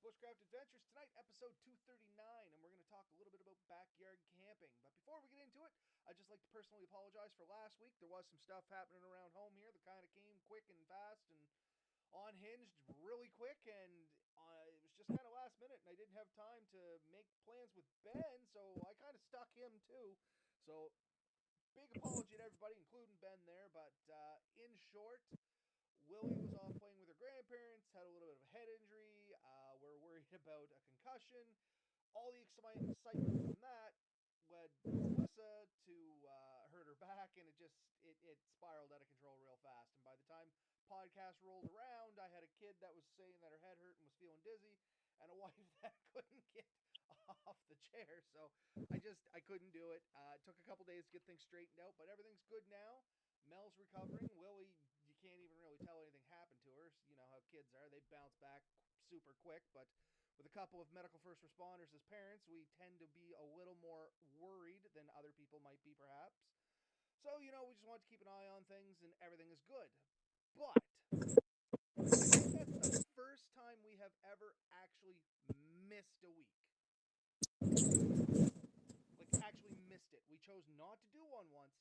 Bushcraft Adventures. Tonight, episode 239, and we're going to talk a little bit about backyard camping. But before we get into it, I'd just like to personally apologize for last week. There was some stuff happening around home here that kind of came quick and fast and unhinged really quick, and it was just kind of last minute, and I didn't have time to make plans with Ben, so I kind of stuck him too. So, big apology to everybody, including Ben there, but in short, Willie was off playing with her grandparents, had a little bit of a head injury. We're worried about a concussion. All the excitement from that led Melissa to hurt her back, and it spiraled out of control real fast. And by the time podcast rolled around, I had a kid that was saying that her head hurt and was feeling dizzy, and a wife that couldn't get off the chair. So I couldn't do it. It took a couple days to get things straightened out, but everything's good now. Mel's recovering. Willie, you can't even really tell anything happened to her. You know how kids are. They bounce back super quick, but with a couple of medical first responders as parents, we tend to be a little more worried than other people might be, perhaps. So, we just want to keep an eye on things, and everything is good. But I think that's the first time we have ever actually missed a week. Like, actually missed it. We chose not to do one once,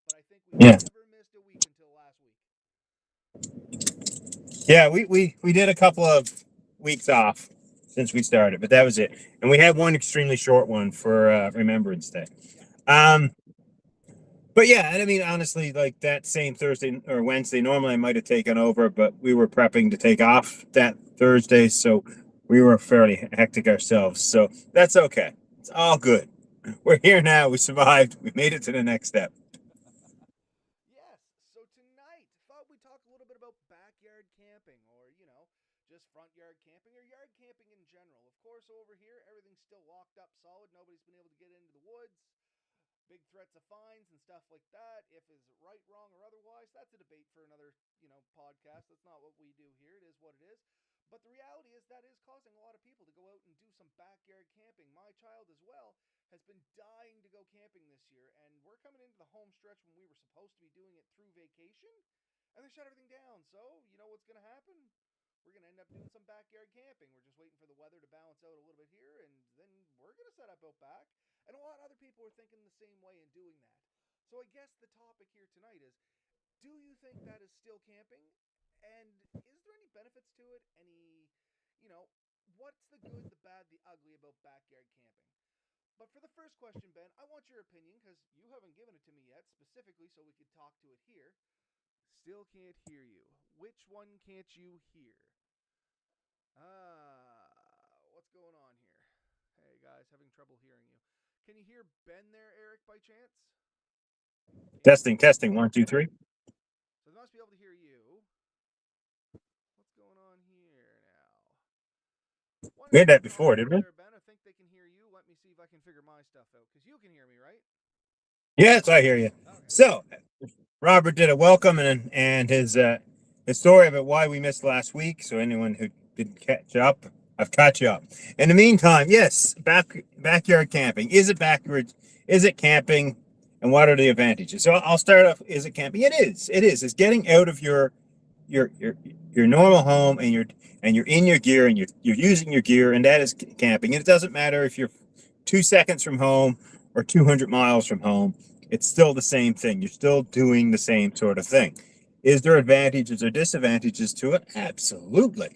but I think we never missed a week until last week. Yeah, we did a couple of weeks off since we started, but that was it. And we had one extremely short one for Remembrance Day. But yeah, and I mean, honestly, like that same Thursday or Wednesday, normally I might have taken over, but we were prepping to take off that Thursday, so we were fairly hectic ourselves. So that's okay. It's all good. We're here now. We survived. We made it to the next step. Yes, so tonight, thought we'd talk a little bit about backyard camping, or, just front yard camping, or yard camping in general. Of course, over here, everything's still locked up solid. Nobody's been able to get into the woods. Big threats of fines and stuff like that. If is it right, wrong, or otherwise, that's a debate for another, podcast. That's not what we do here. It is what it is. But the reality is that is causing a lot of people to go out and do some backyard camping. My child as well has been dying to go camping this year, and we're coming into the home stretch when we were supposed to be doing it through vacation, and they shut everything down. So, you know what's going to happen? We're going to end up doing some backyard camping. We're just waiting for the weather to balance out a little bit here, and then we're going to set up out back. And a lot of other people are thinking the same way and doing that. So I guess the topic here tonight is, do you think that is still camping? And is there any benefits to it? What's the good, the bad, the ugly about backyard camping? But for the first question, Ben, I want your opinion because you haven't given it to me yet, specifically so we could talk to it here. Still can't hear you. Which one can't you hear? What's going on here? Hey guys, having trouble hearing you. Can you hear Ben there, Eric, by chance? Testing. 1, 2, 3. So they must be able to hear you. What's going on here now? We had that before, didn't we? There, Ben, I think they can hear you. Let me see if I can figure my stuff out, because you can hear me, right? Yes, I hear you. Okay. So, Robert did a welcome and his story about why we missed last week. So anyone who didn't catch up, I've caught you up. In the meantime, yes, backyard camping. Is it backyard? Is it camping? And what are the advantages? So I'll start off. Is it camping? It is. It's getting out of your normal home, and you're in your gear, and you're using your gear, and that is camping. And it doesn't matter if you're 2 seconds from home or 200 miles from home. It's still the same thing. You're still doing the same sort of thing. Is there advantages or disadvantages to it? Absolutely.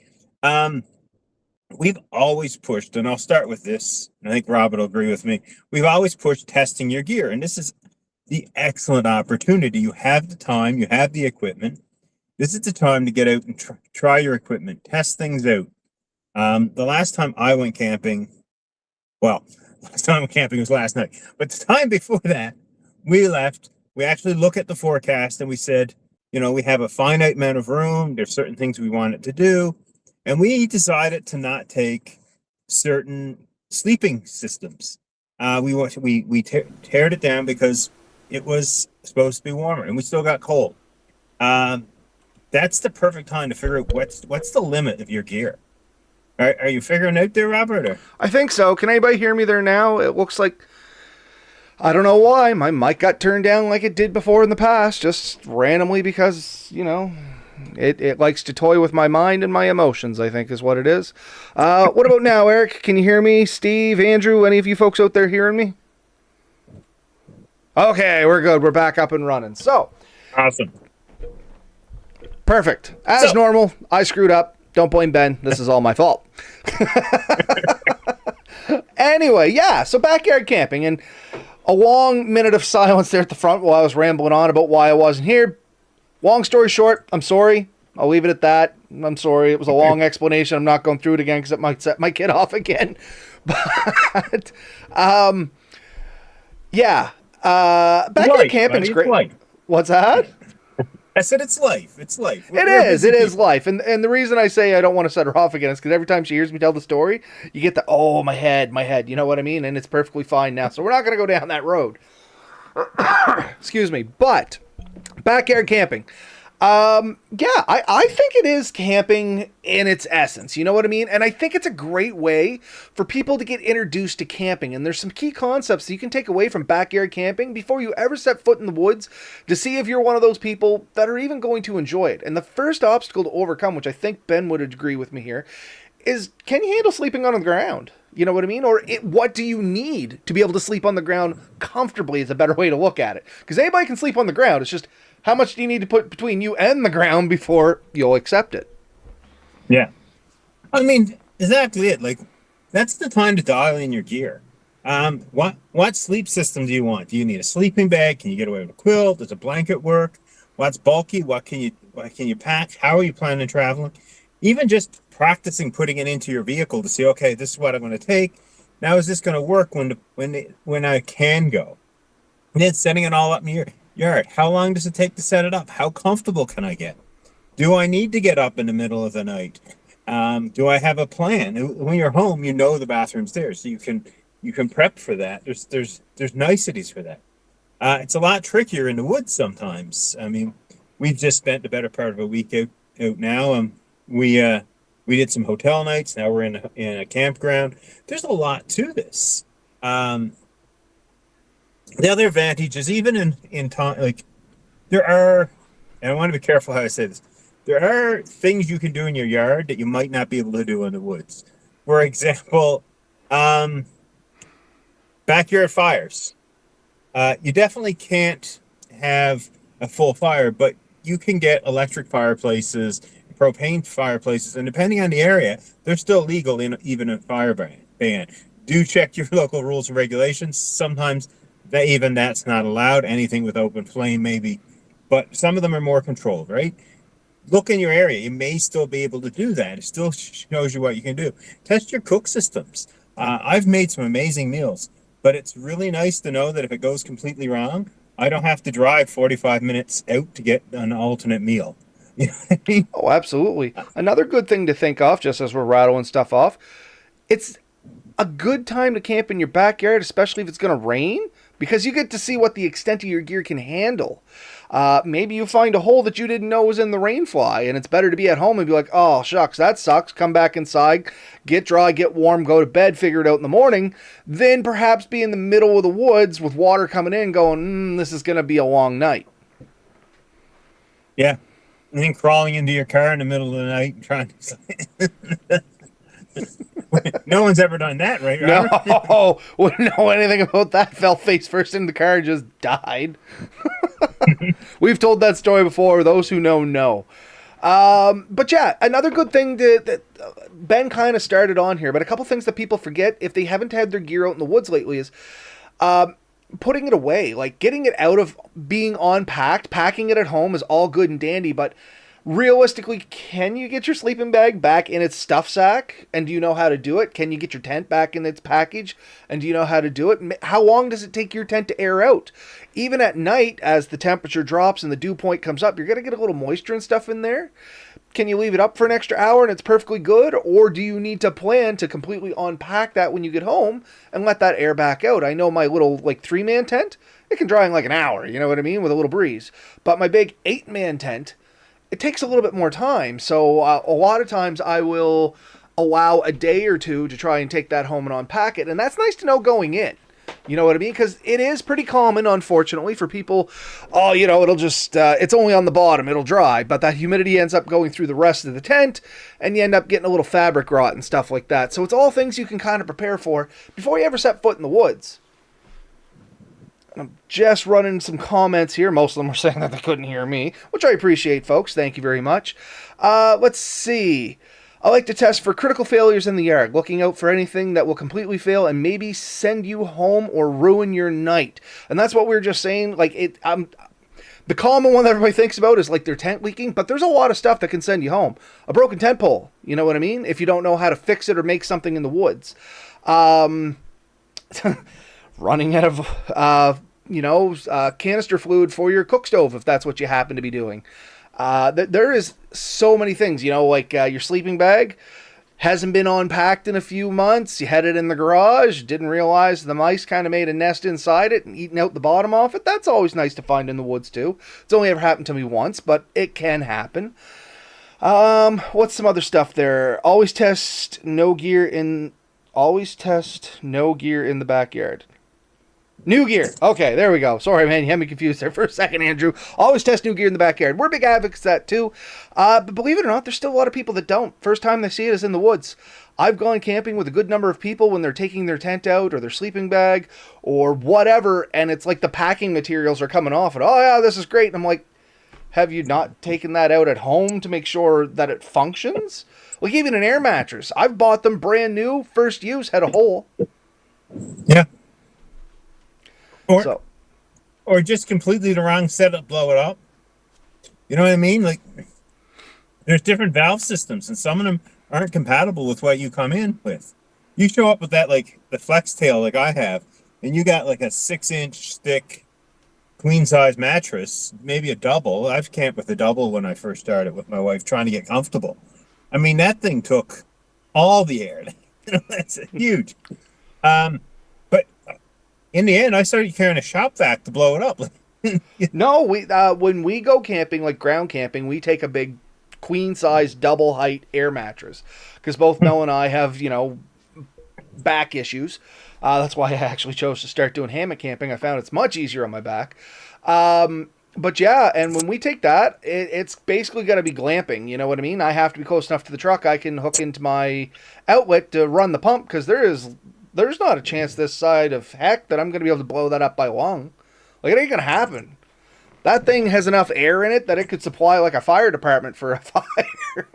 We've always pushed, and I'll start with this, and I think Robert will agree with me. We've always pushed testing your gear, and this is the excellent opportunity. You have the time, you have the equipment. This is the time to get out and try your equipment, test things out. The last time I went camping, last time I went camping was last night, but the time before that, we left. We actually look at the forecast, and we said, we have a finite amount of room. There's certain things we wanted to do. And we decided to not take certain sleeping systems. We teared it down because it was supposed to be warmer, and we still got cold. That's the perfect time to figure out what's the limit of your gear. Are you figuring out there, Robert? Or? I think so. Can anybody hear me there now? It looks like, I don't know why, my mic got turned down like it did before in the past, just randomly because, It likes to toy with my mind and my emotions, I think is what it is. What about now, Eric? Can you hear me? Steve, Andrew, any of you folks out there hearing me? Okay, we're good. We're back up and running. So, Awesome. perfect. As So, normal, I screwed up. Don't blame Ben. This is all my fault. Anyway, yeah, so backyard camping, and a long minute of silence there at the front while I was rambling on about why I wasn't here. Long story short, I'm sorry. I'll leave it at that. I'm sorry. It was a long explanation. I'm not going through it again because it might set my kid off again. But, yeah. Backyard life, camping's buddy, great. it's life. What's that? I said it's life. It's life. It is life. And the reason I say I don't want to set her off again is because every time she hears me tell the story, you get the, oh, my head, you know what I mean? And it's perfectly fine now. So we're not going to go down that road. Excuse me. But backyard camping. Yeah, I think it is camping in its essence. You know what I mean? And I think it's a great way for people to get introduced to camping. And there's some key concepts that you can take away from backyard camping before you ever set foot in the woods to see if you're one of those people that are even going to enjoy it. And the first obstacle to overcome, which I think Ben would agree with me here, is can you handle sleeping on the ground? You know what I mean? Or what do you need to be able to sleep on the ground comfortably is a better way to look at it. Because anybody can sleep on the ground. It's just how much do you need to put between you and the ground before you'll accept it? Yeah. I mean, exactly it. Like, that's the time to dial in your gear. What sleep system do you want? Do you need a sleeping bag? Can you get away with a quilt? Does a blanket work? What's bulky? What can you pack? How are you planning on traveling? Even just practicing putting it into your vehicle to see, okay, this is what I'm going to take. Now, is this going to work when I can go? And then setting it all up in your yard. How long does it take to set it up? How comfortable can I get? Do I need to get up in the middle of the night? Do I have a plan? When you're home, you know the bathroom's there, so you can prep for that. There's niceties for that. It's a lot trickier in the woods sometimes. I mean, we've just spent the better part of a week out now. We did some hotel nights. Now we're in a campground. There's a lot to this. The other advantage is even in time, like there are, and I want to be careful how I say this. There are things you can do in your yard that you might not be able to do in the woods. For example, backyard fires. You definitely can't have a full fire, but you can get electric fireplaces, propane fireplaces, and depending on the area, they're still legal in even a fire ban. Do check your local rules and regulations. Sometimes that's not allowed. Anything with open flame, maybe, but some of them are more controlled, right? Look in your area. You may still be able to do that. It still shows you what you can do. Test your cook systems. I've made some amazing meals, but it's really nice to know that if it goes completely wrong, I don't have to drive 45 minutes out to get an alternate meal. You know what I mean? Oh, absolutely. Another good thing to think of, just as we're rattling stuff off, it's a good time to camp in your backyard, especially if it's going to rain, because you get to see what the extent of your gear can handle. Maybe you find a hole that you didn't know was in the rainfly, and it's better to be at home and be like, oh, shucks, that sucks. Come back inside, get dry, get warm, go to bed, figure it out in the morning, then perhaps be in the middle of the woods with water coming in going, this is going to be a long night. Yeah. And then crawling into your car in the middle of the night and trying to... No one's ever done that, right? No, wouldn't know anything about that. Fell face first in the car and just died. We've told that story before. Those who know. But yeah, another good thing that Ben kind of started on here, but a couple things that people forget if they haven't had their gear out in the woods lately is putting it away. Like getting it out of being unpacked. Packing it at home is all good and dandy, but realistically, can you get your sleeping bag back in its stuff sack? And do you know how to do it? Can you get your tent back in its package? And do you know how to do it? How long does it take your tent to air out? Even at night, as the temperature drops and the dew point comes up, you're going to get a little moisture and stuff in there. Can you leave it up for an extra hour and it's perfectly good? Or do you need to plan to completely unpack that when you get home and let that air back out? I know my little 3-man tent, it can dry in an hour, you know what I mean, with a little breeze. But my big 8-man tent, it takes a little bit more time. So a lot of times I will allow a day or two to try and take that home and unpack it. And that's nice to know going in. You know what I mean? Because it is pretty common, unfortunately, for people, oh, it'll just, it's only on the bottom, it'll dry, but that humidity ends up going through the rest of the tent, and you end up getting a little fabric rot and stuff like that. So it's all things you can kind of prepare for before you ever set foot in the woods. I'm just running some comments here. Most of them were saying that they couldn't hear me, which I appreciate, folks. Thank you very much. Let's see. I like to test for critical failures in the yard, looking out for anything that will completely fail and maybe send you home or ruin your night. And that's what we were just saying. Like the common one that everybody thinks about is like their tent leaking, but there's a lot of stuff that can send you home. A broken tent pole, you know what I mean? If you don't know how to fix it or make something in the woods. Running out of, canister fluid for your cook stove, if that's what you happen to be doing. There is so many things, like your sleeping bag hasn't been unpacked in a few months. You had it in the garage, didn't realize the mice kind of made a nest inside it and eating out the bottom off it. That's always nice to find in the woods too. It's only ever happened to me once, but it can happen. What's some other stuff there? Always test no gear in the backyard. New gear. Okay, there we go. Sorry, man. You had me confused there for a second, Andrew. Always test new gear in the backyard. We're big advocates of that, too. But believe it or not, there's still a lot of people that don't. First time they see it is in the woods. I've gone camping with a good number of people when they're taking their tent out or their sleeping bag or whatever, and it's like the packing materials are coming off. And, oh, yeah, this is great. And I'm like, have you not taken that out at home to make sure that it functions? Like even an air mattress. I've bought them brand new. First use had a hole. Yeah. So, or just completely the wrong setup, blow it up. You know what I mean? Like, there's different valve systems, and some of them aren't compatible with what you come in with. You show up with that, like, the flex tail like I have, and you got, like, a 6-inch thick queen-size mattress, maybe a double. I've camped with a double when I first started with my wife, trying to get comfortable. I mean, that thing took all the air. That's huge. But in the end, I started carrying a shop vac to blow it up. No, when we go camping, like ground camping, we take a big queen size double height air mattress because both Mel and I have back issues. That's why I actually chose to start doing hammock camping. I found it's much easier on my back. But yeah, and when we take that, it's basically got to be glamping. You know what I mean? I have to be close enough to the truck. I can hook into my outlet to run the pump because there's not a chance this side of heck that I'm going to be able to blow that up by long. Like, it ain't going to happen. That thing has enough air in it that it could supply, like, a fire department for a fire.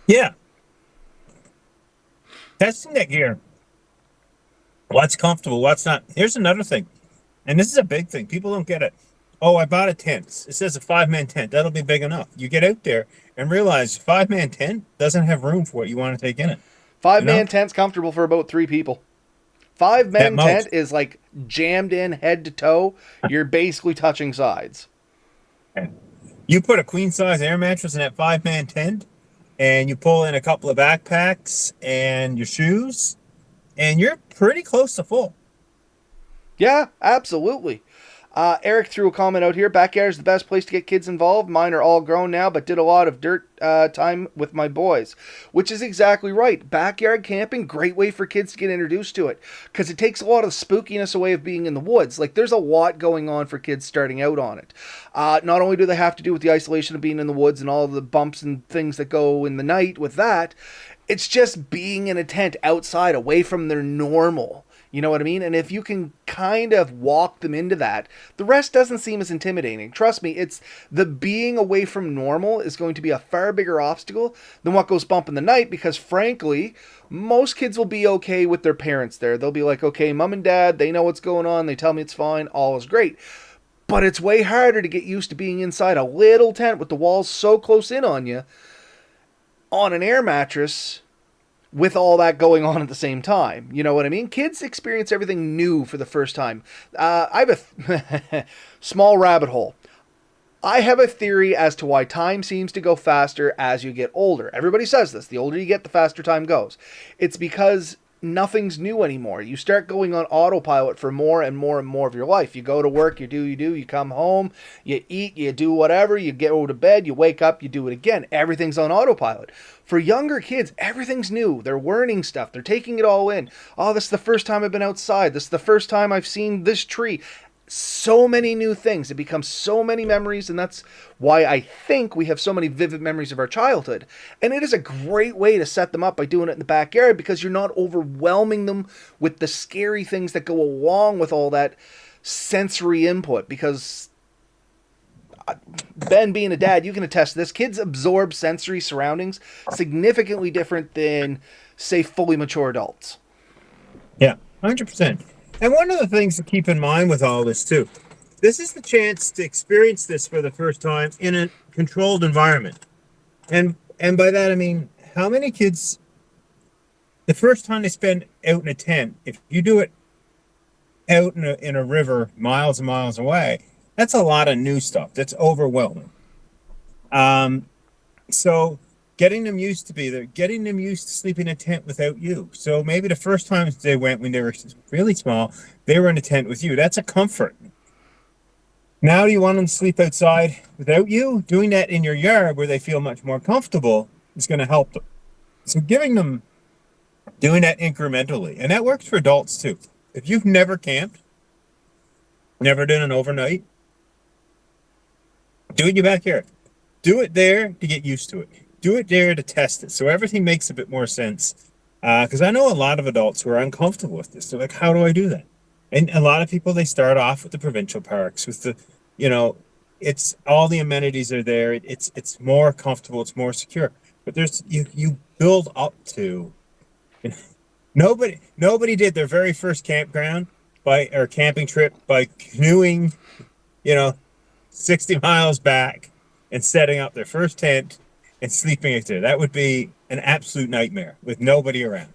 Yeah. Testing that gear. What's comfortable, what's not. Here's another thing. And this is a big thing. People don't get it. Oh, I bought a tent. It says a 5-man tent. That'll be big enough. You get out there and realize 5-man tent doesn't have room for what you want to take in it. 5-man tent's comfortable for about 3 people. 5-man tent is like jammed in head to toe. You're basically touching sides. You put a queen size air mattress in that 5-man tent, and you pull in a couple of backpacks and your shoes, and you're pretty close to full. Yeah, absolutely. Eric threw a comment out here. Backyard is the best place to get kids involved. Mine are all grown now, but did a lot of dirt time with my boys, which is exactly right. Backyard camping, great way for kids to get introduced to it because it takes a lot of the spookiness away of being in the woods. Like, there's a lot going on for kids starting out on it. Not only do they have to do with the isolation of being in the woods and all the bumps and things that go in the night with that, it's just being in a tent outside away from their normal. You know what I mean? And if you can kind of walk them into that, the rest doesn't seem as intimidating. Trust me, it's the being away from normal is going to be a far bigger obstacle than what goes bump in the night because, frankly, most kids will be okay with their parents there. They'll be like, okay, mom and dad, they know what's going on. They tell me it's fine. All is great. But it's way harder to get used to being inside a little tent with the walls so close in on you on an air mattress with all that going on at the same time. You know what I mean? Kids experience everything new for the first time. I have a small rabbit hole. I have a theory as to why time seems to go faster as you get older. Everybody says this. The older you get, the faster time goes. It's because nothing's new anymore. You start going on autopilot for more and more and more of your life. You go to work, you come home, you eat, you do whatever, you go to bed, you wake up, you do it again. Everything's on autopilot. For younger kids, everything's new. They're learning stuff. They're taking it all in. Oh, this is the first time I've been outside. This is the first time I've seen this tree. So many new things. It becomes so many memories, and that's why I think we have so many vivid memories of our childhood. And it is a great way to set them up by doing it in the backyard, because you're not overwhelming them with the scary things that go along with all that sensory input. Because Ben, being a dad, you can attest to this. Kids absorb sensory surroundings significantly different than, say, fully mature adults. Yeah, 100%. And one of the things to keep in mind with all this too, this is the chance to experience this for the first time in a controlled environment. And by that I mean, how many kids, the first time they spend out in a tent, if you do it out in a river miles and miles away, that's a lot of new stuff. That's overwhelming. So getting them used to be there, getting them used to sleeping in a tent without you. So maybe the first time they went when they were really small, they were in a tent with you. That's a comfort. Now do you want them to sleep outside without you? Doing that in your yard where they feel much more comfortable is going to help them. So giving them, doing that incrementally. And that works for adults too. If you've never camped, never done an overnight, do it in your backyard. Do it there to get used to it. Do it there to test it, so everything makes a bit more sense. Because I know a lot of adults who are uncomfortable with this. They're like, how do I do that? And a lot of people, they start off with the provincial parks, with the, it's all the amenities are there. It's more comfortable. It's more secure. But there's you build up to. Nobody did their very first campground or camping trip by canoeing, 60 miles back and setting up their first tent and sleeping out there. That would be an absolute nightmare with nobody around.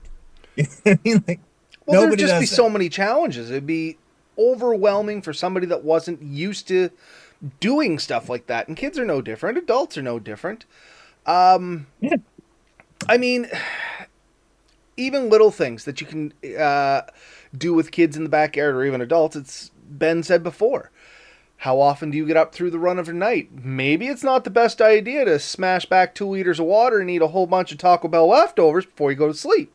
You know what I mean? Well, there'd just be so many challenges. It'd be overwhelming for somebody that wasn't used to doing stuff like that. And kids are no different. Adults are no different. Yeah. I mean, even little things that you can do with kids in the backyard, or even adults, it's Ben said before. How often do you get up through the run of the night? Maybe it's not the best idea to smash back 2 liters of water and eat a whole bunch of Taco Bell leftovers before you go to sleep.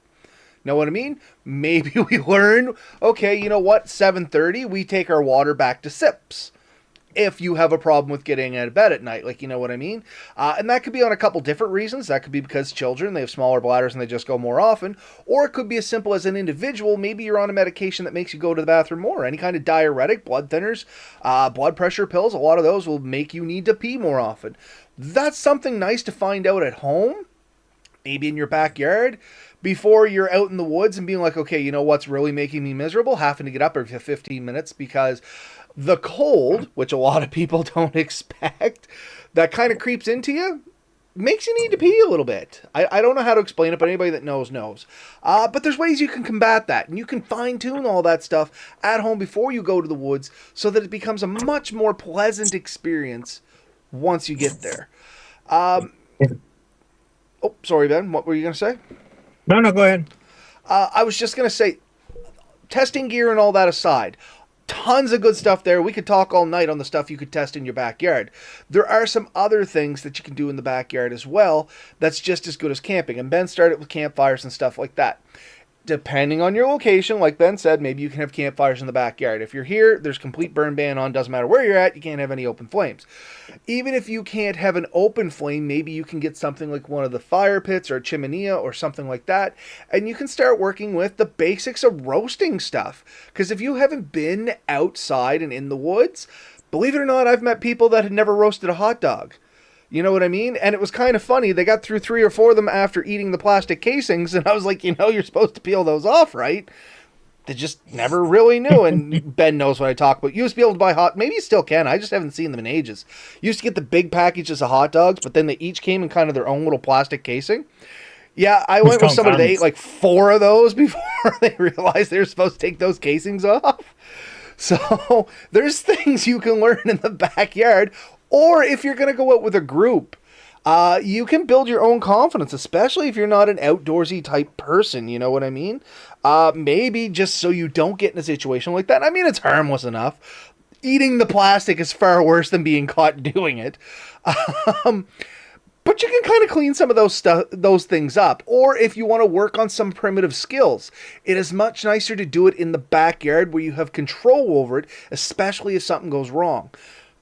Know what I mean? Maybe we learn, okay, you know what? 7:30, we take our water back to sips. If you have a problem with getting out of bed at night, you know what I mean? And that could be on a couple different reasons. That could be because children, they have smaller bladders and they just go more often. Or it could be as simple as an individual. Maybe you're on a medication that makes you go to the bathroom more. Any kind of diuretic, blood thinners, blood pressure pills, a lot of those will make you need to pee more often. That's something nice to find out at home, maybe in your backyard, before you're out in the woods and being like, okay, you know what's really making me miserable? Having to get up every 15 minutes because the cold, which a lot of people don't expect, that kind of creeps into you, makes you need to pee a little bit. I don't know how to explain it, but anybody that knows. But there's ways you can combat that, and you can fine-tune all that stuff at home before you go to the woods so that it becomes a much more pleasant experience once you get there. Oh, sorry, Ben. What were you going to say? No, go ahead. I was just going to say, testing gear and all that aside, tons of good stuff there. We could talk all night on the stuff you could test in your backyard. There are some other things that you can do in the backyard as well that's just as good as camping. And Ben started with campfires and stuff like that. Depending on your location, like Ben said, maybe you can have campfires in the backyard. If you're here, there's complete burn ban on. Doesn't matter where you're at, you can't have any open flames. Even if you can't have an open flame, maybe you can get something like one of the fire pits or a chimenea or something like that, and you can start working with the basics of roasting stuff. Because if you haven't been outside and in the woods, believe it or not, I've met people that had never roasted a hot dog. You know what I mean? And it was kind of funny. They got through 3 or 4 of them after eating the plastic casings, and I was like, you're supposed to peel those off, right? They just never really knew, and Ben knows what I talk about. You used to be able to buy maybe you still can, I just haven't seen them in ages. You used to get the big packages of hot dogs, but then they each came in kind of their own little plastic casing. Yeah, I went with somebody that ate like 4 of those before they realized they were supposed to take those casings off. So there's things you can learn in the backyard. Or if you're going to go out with a group, You can build your own confidence, especially if you're not an outdoorsy type person. You know what I mean? Maybe just so you don't get in a situation like that. I mean, it's harmless enough. Eating the plastic is far worse than being caught doing it. Um, but you can kind of clean some of those things up. Or if you want to work on some primitive skills, it is much nicer to do it in the backyard where you have control over it, especially if something goes wrong.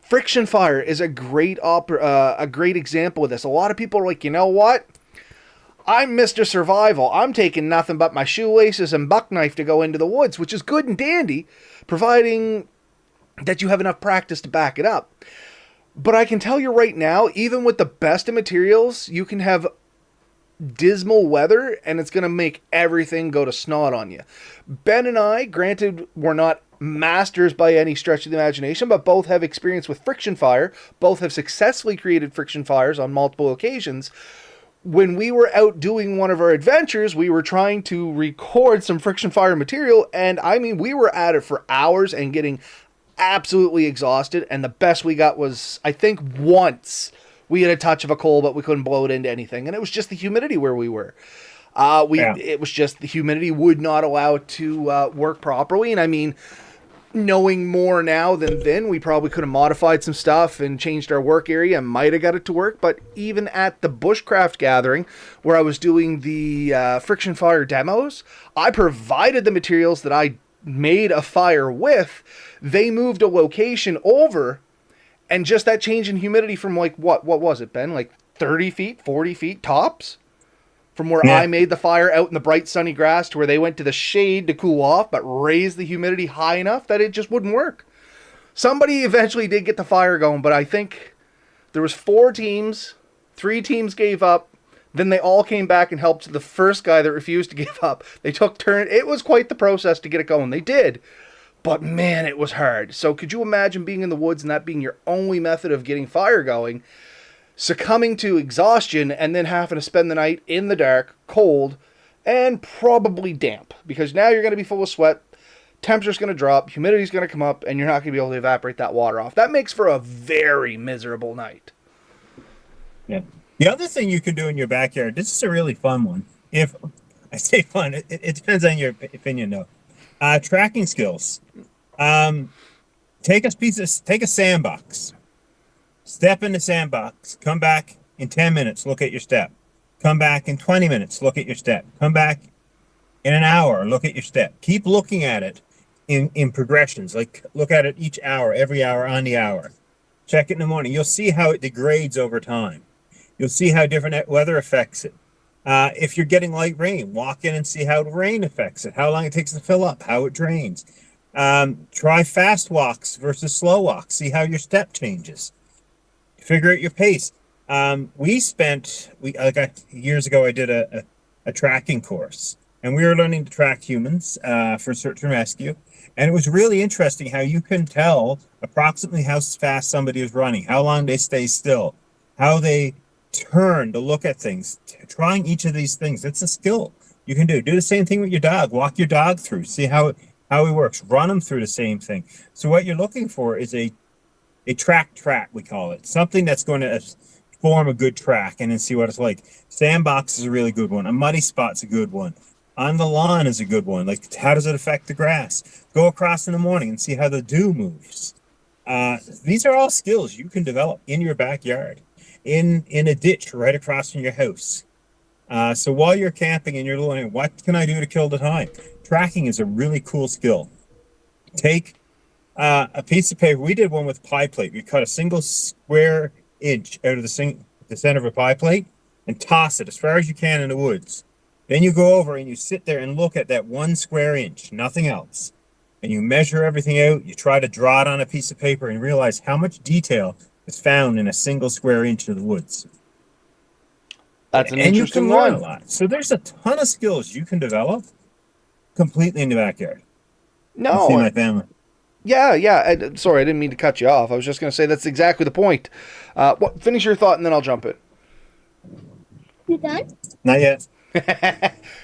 Friction fire is a great example of this. A lot of people are like, you know what? I'm Mr. Survival. I'm taking nothing but my shoelaces and buck knife to go into the woods, which is good and dandy, providing that you have enough practice to back it up. But I can tell you right now, even with the best of materials, you can have dismal weather and it's going to make everything go to snot on you. Ben and I, granted, we're not masters by any stretch of the imagination, but both have experience with friction fire. Both have successfully created friction fires on multiple occasions. When we were out doing one of our adventures, we were trying to record some friction fire material, and I mean, we were at it for hours and getting absolutely exhausted, and the best we got was, I think, once we had a touch of a coal, but we couldn't blow it into anything, and it was just the humidity where we were. It was just the humidity would not allow it to work properly, and I mean, knowing more now than then, we probably could have modified some stuff and changed our work area and might have got it to work. But even at the Bushcraft gathering, where I was doing the friction fire demos, I provided the materials that I made a fire with. They moved a location over, and just that change in humidity from like, what was it, Ben? Like 30 feet, 40 feet tops? From where I made the fire out in the bright sunny grass to where they went to the shade to cool off, but raised the humidity high enough that it just wouldn't work. Somebody eventually did get the fire going, but I think there was 4 teams, 3 teams gave up, then they all came back and helped the first guy that refused to give up. They took turns. It was quite the process to get it going. They did. But man, it was hard. So could you imagine being in the woods and that being your only method of getting fire going? Succumbing to exhaustion and then having to spend the night in the dark, cold, and probably damp. Because now you're going to be full of sweat, temperature's going to drop, humidity's going to come up, and you're not going to be able to evaporate that water off. That makes for a very miserable night. Yeah. The other thing you can do in your backyard, this is a really fun one. If I say fun, it depends on your opinion, though. Tracking skills. Take a sandbox. Step in the sandbox, come back in 10 minutes, look at your step. Come back in 20 minutes, look at your step. Come back in an hour, look at your step. Keep looking at it in progressions. Like look at it each hour, every hour on the hour. Check it in the morning. You'll see how it degrades over time. You'll see how different weather affects it. If you're getting light rain, walk in and see how the rain affects it, how long it takes to fill up, how it drains. Try fast walks versus slow walks. See how your step changes. Figure out your pace. Years ago I did a tracking course, and we were learning to track humans for search and rescue. And it was really interesting how you can tell approximately how fast somebody is running, how long they stay still, how they turn to look at things. Trying each of these things, it's a skill you can do. Do the same thing with your dog. Walk your dog through, see how he works. Run them through the same thing. So what you're looking for is a track, we call it. Something that's going to form a good track and then see what it's like. Sandbox is a really good one. A muddy spot's a good one. On the lawn is a good one. Like, how does it affect the grass? Go across in the morning and see how the dew moves. These are all skills you can develop in your backyard, in a ditch right across from your house. So while you're camping and you're learning, what can I do to kill the time? Tracking is a really cool skill. Take a piece of paper. We did one with pie plate. We cut a single square inch out of the center of a pie plate and toss it as far as you can in the woods. Then you go over and you sit there and look at that 1 square inch, nothing else. And you measure everything out. You try to draw it on a piece of paper and realize how much detail is found in a single square inch of the woods. That's an interesting one. Learn a lot. So there's a ton of skills you can develop completely in the backyard. No. See my family. Yeah. Sorry, I didn't mean to cut you off. I was just going to say that's exactly the point. Finish your thought and then I'll jump in. You done? Not yet.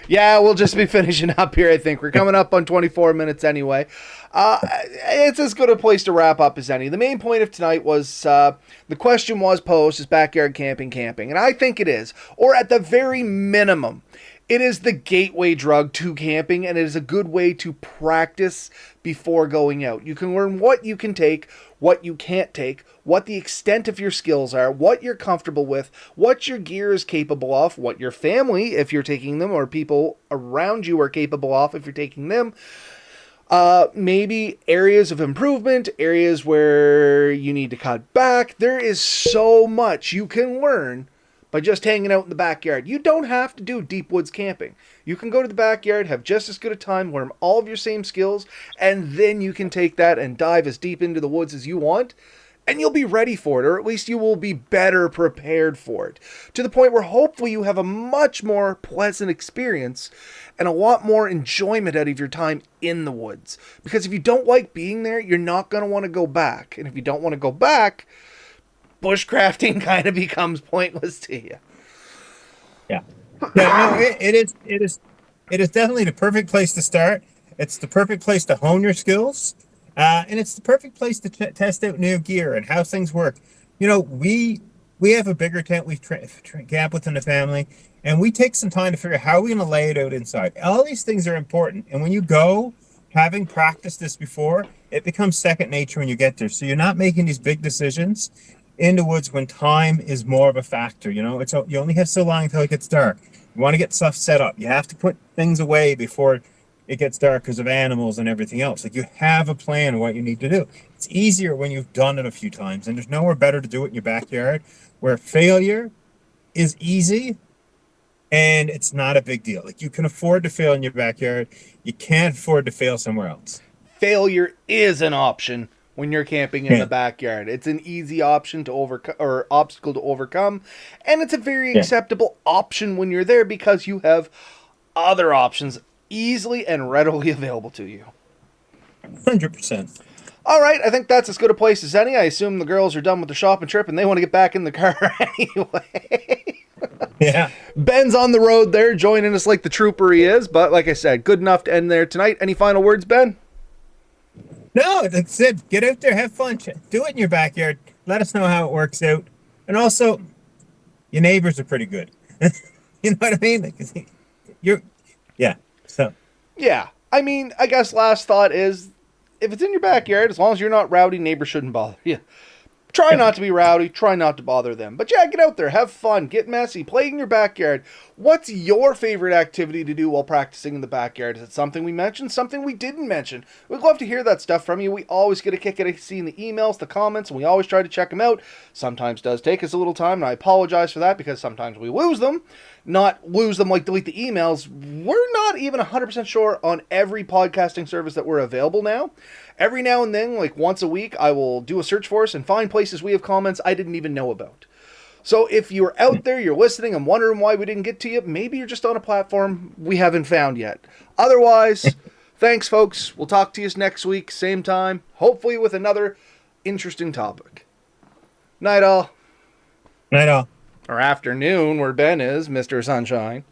Yeah, we'll just be finishing up here, I think. We're coming up on 24 minutes anyway. It's as good a place to wrap up as any. The main point of tonight was the question was posed, is backyard camping? And I think it is. Or at the very minimum, it is the gateway drug to camping, and it is a good way to practice before going out. You can learn what you can take, what you can't take, what the extent of your skills are, what you're comfortable with, what your gear is capable of, what your family, if you're taking them, or people around you are capable of if you're taking them. Maybe areas of improvement, areas where you need to cut back. There is so much you can learn by just hanging out in the backyard. You don't have to do deep woods camping. You can go to the backyard, have just as good a time, learn all of your same skills, and then you can take that and dive as deep into the woods as you want, and you'll be ready for it, or at least you will be better prepared for it, to the point where hopefully you have a much more pleasant experience and a lot more enjoyment out of your time in the woods. Because if you don't like being there, you're not going to want to go back. And if you don't want to go back, bushcrafting kind of becomes pointless to you. Yeah. Yeah, no, it is definitely the perfect place to start. It's the perfect place to hone your skills, and it's the perfect place to test out new gear and how things work. You know, we have a bigger tent we've camped with in the family, and we take some time to figure out how we're going to lay it out inside. All these things are important, and when you go, having practiced this before, it becomes second nature when you get there. So you're not making these big decisions in the woods when time is more of a factor. You know, you only have so long until it gets dark. You want to get stuff set up. You have to put things away before it gets dark because of animals and everything else. Like, you have a plan of what you need to do. It's easier when you've done it a few times, and there's nowhere better to do it in your backyard, where failure is easy and it's not a big deal. Like, you can afford to fail in your backyard. You can't afford to fail somewhere else. Failure is an option when you're camping in Yeah. the backyard. It's an easy option to overcome, or obstacle to overcome, and it's a very Yeah. acceptable option when you're there because you have other options easily and readily available to you. 100%. All right, I think that's as good a place as any. I assume the girls are done with the shopping trip and they want to get back in the car anyway. Yeah. Ben's on the road there, joining us like the trooper he is, but like I said, good enough to end there tonight. Any final words, Ben? No, that's it. Get out there, have fun, do it in your backyard. Let us know how it works out. And also, your neighbors are pretty good. You know what I mean? Like, yeah. So, Yeah, I mean, I guess last thought is, if it's in your backyard, as long as you're not rowdy, neighbors shouldn't bother you. Try not to be rowdy, try not to bother them. But yeah, get out there, have fun, get messy, play in your backyard. What's your favorite activity to do while practicing in the backyard? Is it something we mentioned, something we didn't mention? We'd love to hear that stuff from you. We always get a kick out of seeing the emails, the comments, and we always try to check them out. Sometimes does take us a little time, and I apologize for that because sometimes we lose them. Not lose them like delete the emails. We're not even 100% sure on every podcasting service that we're available now. Every now and then, like once a week, I will do a search for us and find places we have comments I didn't even know about. So if you're out there, you're listening, and wondering why we didn't get to you, maybe you're just on a platform we haven't found yet. Otherwise, thanks, folks. We'll talk to you next week, same time, hopefully with another interesting topic. Night all. night all. Or afternoon, where Ben is, Mr. Sunshine.